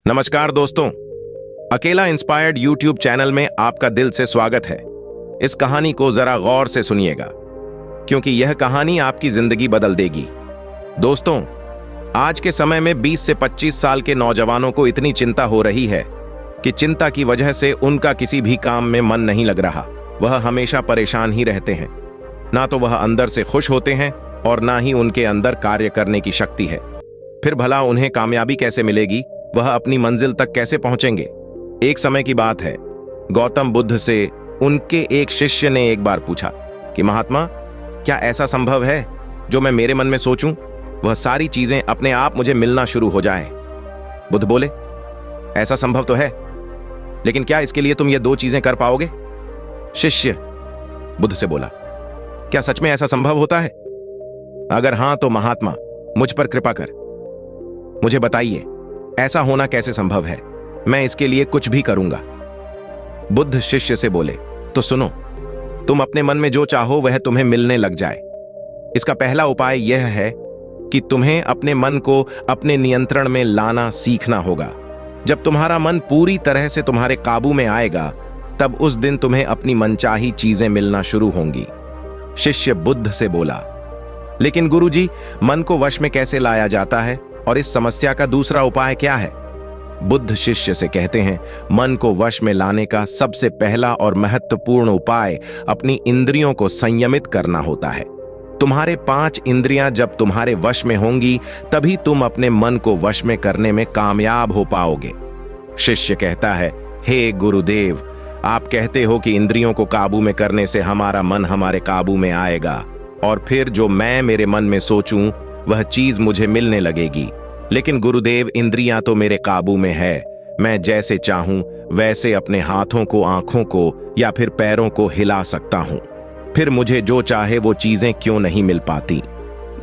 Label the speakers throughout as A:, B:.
A: नमस्कार दोस्तों, अकेला इंस्पायर्ड यूट्यूब चैनल में आपका दिल से स्वागत है। इस कहानी को जरा गौर से सुनिएगा क्योंकि यह कहानी आपकी जिंदगी बदल देगी। दोस्तों, आज के समय में 20 से 25 साल के नौजवानों को इतनी चिंता हो रही है कि चिंता की वजह से उनका किसी भी काम में मन नहीं लग रहा। वह हमेशा परेशान ही रहते हैं। ना तो वह अंदर से खुश होते हैं और ना ही उनके अंदर कार्य करने की शक्ति है। फिर भला उन्हें कामयाबी कैसे मिलेगी? वह अपनी मंजिल तक कैसे पहुंचेंगे? एक समय की बात है, गौतम बुद्ध से उनके एक शिष्य ने एक बार पूछा कि महात्मा, क्या ऐसा संभव है जो मैं मेरे मन में सोचूं वह सारी चीजें अपने आप मुझे मिलना शुरू हो जाएं? बुद्ध बोले, ऐसा संभव तो है, लेकिन क्या इसके लिए तुम ये दो चीजें कर पाओगे? शिष्य बुद्ध से बोला, क्या सच में ऐसा संभव होता है? अगर हां तो महात्मा, मुझ पर कृपा कर, मुझे बताइए ऐसा होना कैसे संभव है। मैं इसके लिए कुछ भी करूंगा। बुद्ध शिष्य से बोले, तो सुनो, तुम अपने मन में जो चाहो वह तुम्हें मिलने लग जाए। इसका पहला उपाय यह है कि तुम्हें अपने मन को अपने नियंत्रण में लाना सीखना होगा। जब तुम्हारा मन पूरी तरह से तुम्हारे काबू में आएगा, तब उस दिन तुम्हें अपनी मनचाही चीजें मिलना शुरू होंगी। शिष्य बुद्ध से बोला, लेकिन गुरुजी, मन को वश में कैसे लाया जाता है और इस समस्या का दूसरा उपाय क्या है? बुद्ध शिष्य से कहते हैं, मन को वश में लाने का सबसे पहला और महत्वपूर्ण उपाय अपनी इंद्रियों को संयमित करना होता है। तुम्हारे 5 इंद्रियां जब तुम्हारे वश में होंगी, तभी तुम अपने मन को वश में करने में कामयाब हो पाओगे। शिष्य कहता है, हे गुरुदेव, आप कहते हो कि इंद्रियों को काबू में करने से हमारा मन हमारे काबू में आएगा और फिर जो मैं मेरे मन में सोचूं वह चीज मुझे मिलने लगेगी। लेकिन गुरुदेव, इंद्रियां तो मेरे काबू में है। मैं जैसे चाहूं वैसे अपने हाथों को, आंखों को या फिर पैरों को हिला सकता हूं। फिर मुझे जो चाहे वो चीजें क्यों नहीं मिल पाती?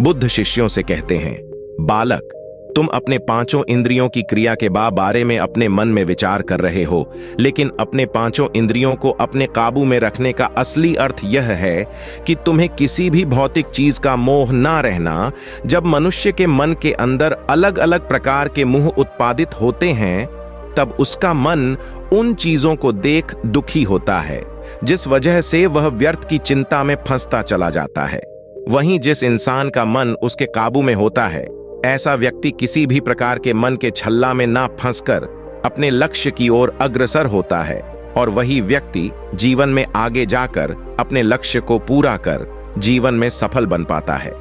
A: बुद्ध शिष्यों से कहते हैं, बालक, तुम अपने 5 इंद्रियों की क्रिया के बारे में अपने मन में विचार कर रहे हो, लेकिन अपने 5 इंद्रियों को अपने काबू में रखने का असली अर्थ यह है कि तुम्हें किसी भी भौतिक चीज का मोह ना रहना। जब मनुष्य के मन के अंदर अलग अलग प्रकार के मोह उत्पादित होते हैं, तब उसका मन उन चीजों को देख दुखी होता है, जिस वजह से वह व्यर्थ की चिंता में फंसता चला जाता है। वहीं जिस इंसान का मन उसके काबू में होता है, ऐसा व्यक्ति किसी भी प्रकार के मन के छल्ला में ना फंसकर अपने लक्ष्य की ओर अग्रसर होता है और वही व्यक्ति जीवन में आगे जाकर अपने लक्ष्य को पूरा कर जीवन में सफल बन पाता है।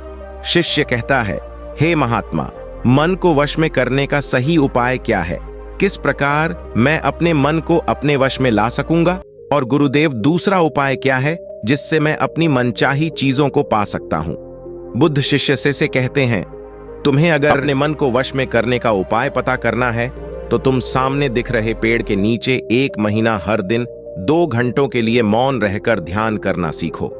A: शिष्य कहता है, हे महात्मा, मन को वश में करने का सही उपाय क्या है? किस प्रकार मैं अपने मन को अपने वश में ला सकूंगा? और गुरुदेव, दूसरा उपाय क्या है जिससे मैं अपनी मनचाही चीजों को पा सकता हूं? बुद्ध शिष्य से कहते हैं, तुम्हें अगर अपने मन को वश में करने का उपाय पता करना है तो तुम सामने दिख रहे पेड़ के नीचे 1 महीना हर दिन 2 घंटों के लिए मौन रहकर ध्यान करना सीखो।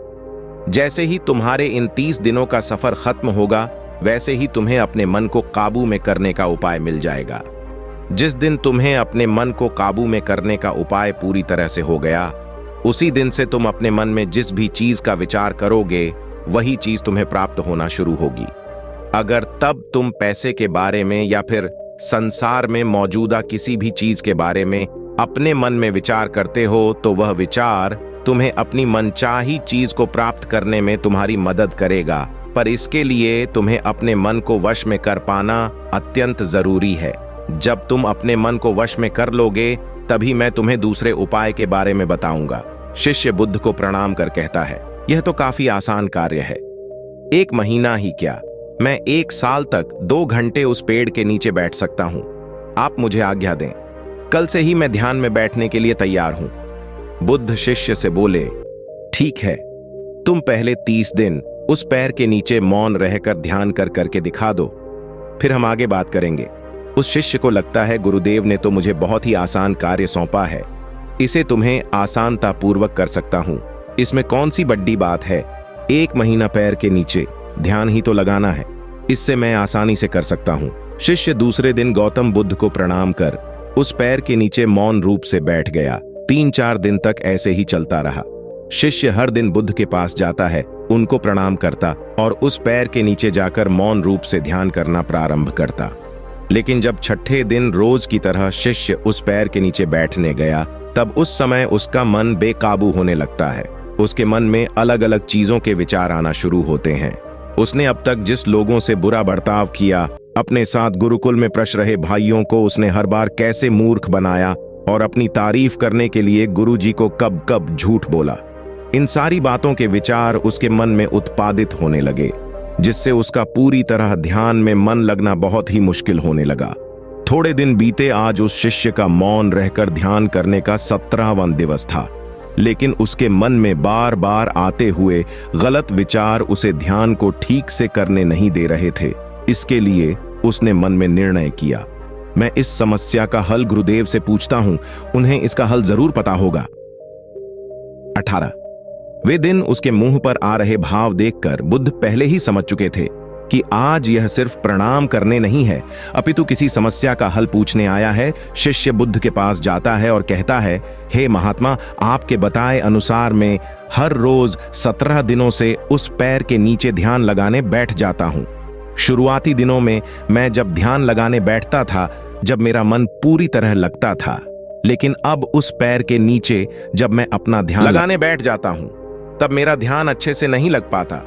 A: जैसे ही तुम्हारे इन 30 दिनों का सफर खत्म होगा, वैसे ही तुम्हें अपने मन को काबू में करने का उपाय मिल जाएगा। जिस दिन तुम्हें अपने मन को काबू में करने का उपाय पूरी तरह से हो गया, उसी दिन से तुम अपने मन में जिस भी चीज का विचार करोगे, वही चीज तुम्हें प्राप्त होना शुरू होगी। अगर तब तुम पैसे के बारे में या फिर संसार में मौजूदा किसी भी चीज के बारे में अपने मन में विचार करते हो, तो वह विचार तुम्हें अपनी मनचाही चीज को प्राप्त करने में तुम्हारी मदद करेगा। पर इसके लिए तुम्हें अपने मन को वश में कर पाना अत्यंत जरूरी है। जब तुम अपने मन को वश में कर लोगे, तभी मैं तुम्हें दूसरे उपाय के बारे में बताऊंगा। शिष्य बुद्ध को प्रणाम कर कहता है, यह तो काफी आसान कार्य है। 1 महीना ही क्या, मैं 1 साल तक 2 घंटे उस पेड़ के नीचे बैठ सकता हूं। आप मुझे आज्ञा दें, कल से ही मैं ध्यान में बैठने के लिए तैयार हूं। बुद्ध शिष्य से बोले, ठीक है, तुम पहले 30 दिन उस पेड़ के नीचे मौन रहकर ध्यान करके दिखा दो, फिर हम आगे बात करेंगे। उस शिष्य को लगता है, गुरुदेव ने तो मुझे बहुत ही आसान कार्य सौंपा है, इसे तुम्हें आसानता पूर्वक कर सकता हूं। इसमें कौन सी बड़ी बात है? 1 महीना पैर के नीचे ध्यान ही तो लगाना है, इससे मैं आसानी से कर सकता हूं। शिष्य दूसरे दिन गौतम बुद्ध को प्रणाम कर उस पैर के नीचे मौन रूप से बैठ गया। 3-4 दिन तक ऐसे ही चलता रहा। शिष्य हर दिन बुद्ध के पास जाता है, उनको प्रणाम करता और उस पैर के नीचे जाकर मौन रूप से ध्यान करना प्रारंभ करता। लेकिन जब छठे दिन रोज की तरह शिष्य उस पैर के नीचे बैठने गया, तब उस समय उसका मन बेकाबू होने लगता है। उसके मन में अलग अलग चीजों के विचार आना शुरू होते हैं। उसने अब तक जिस लोगों से बुरा बर्ताव किया, अपने साथ गुरुकुल में पढ़ रहे भाइयों को उसने हर बार कैसे मूर्ख बनाया और अपनी तारीफ करने के लिए गुरुजी को कब कब झूठ बोला, इन सारी बातों के विचार उसके मन में उत्पादित होने लगे, जिससे उसका पूरी तरह ध्यान में मन लगना बहुत ही मुश्किल होने लगा। थोड़े दिन बीते, आज उस शिष्य का मौन रहकर ध्यान करने का 17वां दिवस था, लेकिन उसके मन में बार बार आते हुए गलत विचार उसे ध्यान को ठीक से करने नहीं दे रहे थे। इसके लिए उसने मन में निर्णय किया, मैं इस समस्या का हल गुरुदेव से पूछता हूं, उन्हें इसका हल जरूर पता होगा। 18 वे दिन उसके मुंह पर आ रहे भाव देखकर बुद्ध पहले ही समझ चुके थे कि आज यह सिर्फ प्रणाम करने नहीं है, अपितु किसी समस्या का हल पूछने आया है। शिष्य बुद्ध के पास जाता है और कहता है, हे महात्मा, आपके बताए अनुसार मैं हर रोज 17 दिनों से उस पैर के नीचे ध्यान लगाने बैठ जाता हूं। शुरुआती दिनों में मैं जब ध्यान लगाने बैठता था, जब मेरा मन पूरी तरह लगता था, लेकिन अब उस पैर के नीचे जब मैं अपना ध्यान लगाने बैठ जाता हूं, तब मेरा ध्यान अच्छे से नहीं लग पाता।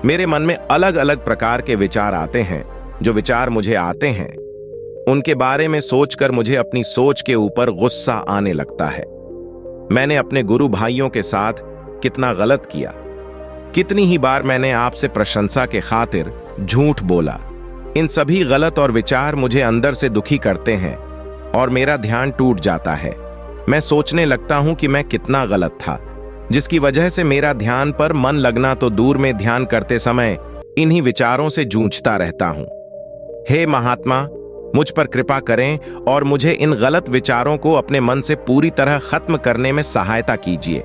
A: मेरे मन में अलग अलग प्रकार के विचार आते हैं। जो विचार मुझे आते हैं, उनके बारे में सोचकर मुझे अपनी सोच के ऊपर गुस्सा आने लगता है। मैंने अपने गुरु भाइयों के साथ कितना गलत किया, कितनी ही बार मैंने आपसे प्रशंसा के खातिर झूठ बोला। इन सभी गलत और विचार मुझे अंदर से दुखी करते हैं और मेरा ध्यान टूट जाता है। मैं सोचने लगता हूं कि मैं कितना गलत था, जिसकी वजह से मेरा ध्यान पर मन लगना तो दूर में, ध्यान करते समय इन्हीं विचारों से जूझता रहता हूं। हे महात्मा, मुझ पर कृपा करें और मुझे इन गलत विचारों को अपने मन से पूरी तरह खत्म करने में सहायता कीजिए।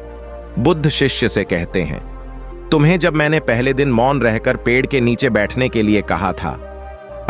A: बुद्ध शिष्य से कहते हैं, तुम्हें जब मैंने पहले दिन मौन रहकर पेड़ के नीचे बैठने के लिए कहा था,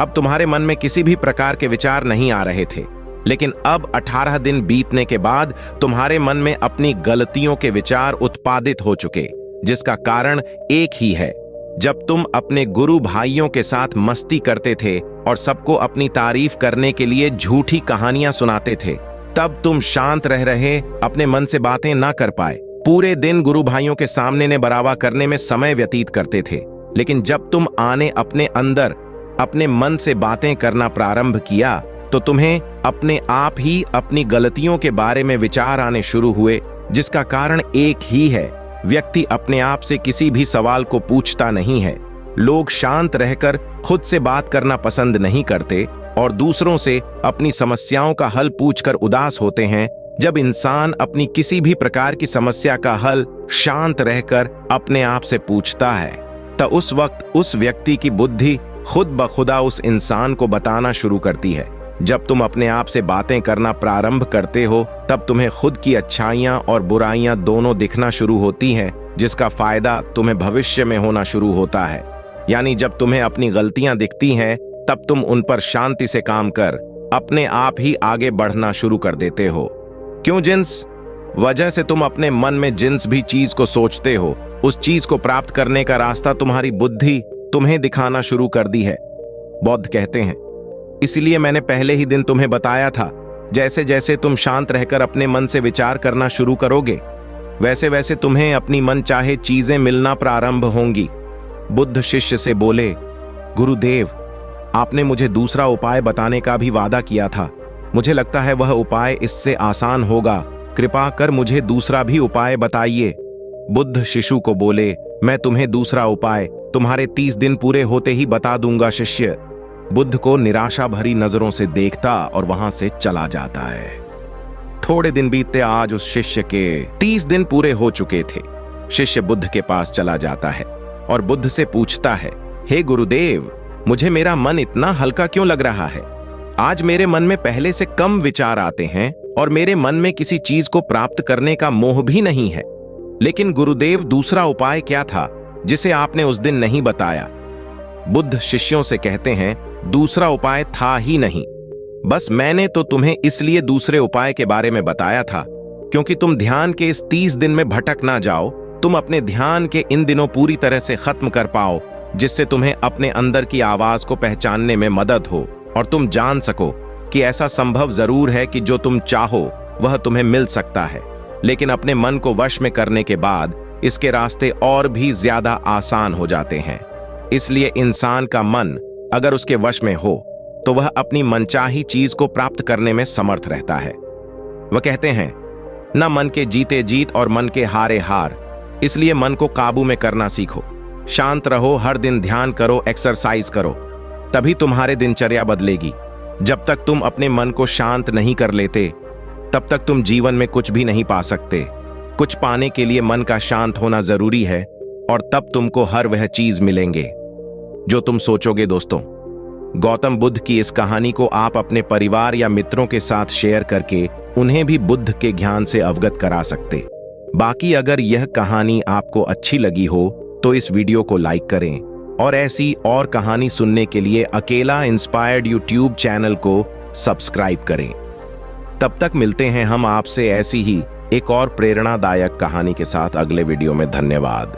A: अब तुम्हारे मन में किसी भी प्रकार के विचार नहीं आ रहे थे, लेकिन अब 18 दिन बीतने के बाद तुम्हारे मन में अपनी गलतियों के विचार उत्पादित हो चुके, जिसका कारण एक ही है। जब तुम अपने गुरु भाइयों के साथ मस्ती करते थे और सबको अपनी तारीफ करने के लिए झूठी कहानियां सुनाते थे, तब तुम शांत रह रहे अपने मन से बातें ना कर पाए। पूरे दिन गुरु भाइयों के सामने ने बरावा करने में समय व्यतीत करते थे, लेकिन जब तुम आने अपने अंदर अपने मन से बातें करना प्रारंभ किया, तो तुम्हें अपने आप ही अपनी गलतियों के बारे में विचार आने शुरू हुए, जिसका कारण एक ही है। व्यक्ति अपने आप से किसी भी सवाल को पूछता नहीं है। लोग शांत रहकर खुद से बात करना पसंद नहीं करते और दूसरों से अपनी समस्याओं का हल पूछकर उदास होते हैं। जब इंसान अपनी किसी भी प्रकार की समस्या का हल शांत रहकर अपने आप से पूछता है, तो उस वक्त उस व्यक्ति की बुद्धि खुद ब खुदा उस इंसान को बताना शुरू करती है। जब तुम अपने आप से बातें करना प्रारंभ करते हो, तब तुम्हें खुद की अच्छाइयां और बुराइयां दोनों दिखना शुरू होती हैं, जिसका फायदा तुम्हें भविष्य में होना शुरू होता है। यानी जब तुम्हें अपनी गलतियां दिखती हैं, तब तुम उन पर शांति से काम कर अपने आप ही आगे बढ़ना शुरू कर देते हो। क्यों? जिस वजह से तुम अपने मन में जिस भी चीज को सोचते हो, उस चीज को प्राप्त करने का रास्ता तुम्हारी बुद्धि तुम्हें दिखाना शुरू कर दी है। बौद्ध कहते हैं, इसलिए मैंने पहले ही दिन तुम्हें बताया था, जैसे जैसे तुम शांत रहकर अपने मन से विचार करना शुरू करोगे, वैसे वैसे तुम्हें अपनी मन चाहे चीजें मिलना प्रारंभ होंगी। बुद्ध शिष्य से बोले, गुरुदेव, आपने मुझे दूसरा उपाय बताने का भी वादा किया था। मुझे लगता है वह उपाय इससे आसान होगा। कृपा कर मुझे दूसरा भी उपाय बताइए। बुद्ध शिशु को बोले, मैं तुम्हें दूसरा उपाय तुम्हारे 30 दिन पूरे होते ही बता दूंगा। शिष्य बुद्ध को निराशा भरी नजरों से देखता और वहां से चला जाता है। थोड़े दिन बीतते, आज उस शिष्य के 30 दिन पूरे हो चुके थे। शिष्य बुद्ध के पास चला जाता है और बुद्ध से पूछता है, हे गुरुदेव, मुझे मेरा मन इतना हल्का क्यों लग रहा है? आज मेरे मन में पहले से कम विचार आते हैं और मेरे मन में किसी चीज को प्राप्त करने का मोह भी नहीं है। लेकिन गुरुदेव, दूसरा उपाय क्या था जिसे आपने उस दिन नहीं बताया? बुद्ध शिष्यों से कहते हैं, दूसरा उपाय था ही नहीं, बस मैंने तो तुम्हें इसलिए दूसरे उपाय के बारे में बताया था क्योंकि तुम ध्यान के इस 30 दिन में भटक ना जाओ। तुम अपने ध्यान के इन दिनों पूरी तरह से खत्म कर पाओ, जिससे तुम्हें अपने अंदर की आवाज को पहचानने में मदद हो। और तुम जान सको कि ऐसा संभव जरूर है कि जो तुम चाहो वह तुम्हें मिल सकता है, लेकिन अपने मन को वश में करने के बाद इसके रास्ते और भी ज्यादा आसान हो जाते हैं। इसलिए इंसान का मन अगर उसके वश में हो तो वह अपनी मनचाही चीज को प्राप्त करने में समर्थ रहता है। वह कहते हैं, न मन के जीते जीत और मन के हारे हार। इसलिए मन को काबू में करना सीखो, शांत रहो, हर दिन ध्यान करो, एक्सरसाइज करो, तभी तुम्हारे दिनचर्या बदलेगी। जब तक तुम अपने मन को शांत नहीं कर लेते तब तक तुम जीवन में कुछ भी नहीं पा सकते। कुछ पाने के लिए मन का शांत होना जरूरी है और तब तुमको हर वह चीज मिलेंगे जो तुम सोचोगे। दोस्तों, गौतम बुद्ध की इस कहानी को आप अपने परिवार या मित्रों के साथ शेयर करके उन्हें भी बुद्ध के ज्ञान से अवगत करा सकते। बाकी अगर यह कहानी आपको अच्छी लगी हो तो इस वीडियो को लाइक करें और ऐसी और कहानी सुनने के लिए अकेला इंस्पायर्ड यूट्यूब चैनल को सब्सक्राइब करें। तब तक मिलते हैं हम आपसे ऐसी ही एक और प्रेरणादायक कहानी के साथ अगले वीडियो में। धन्यवाद।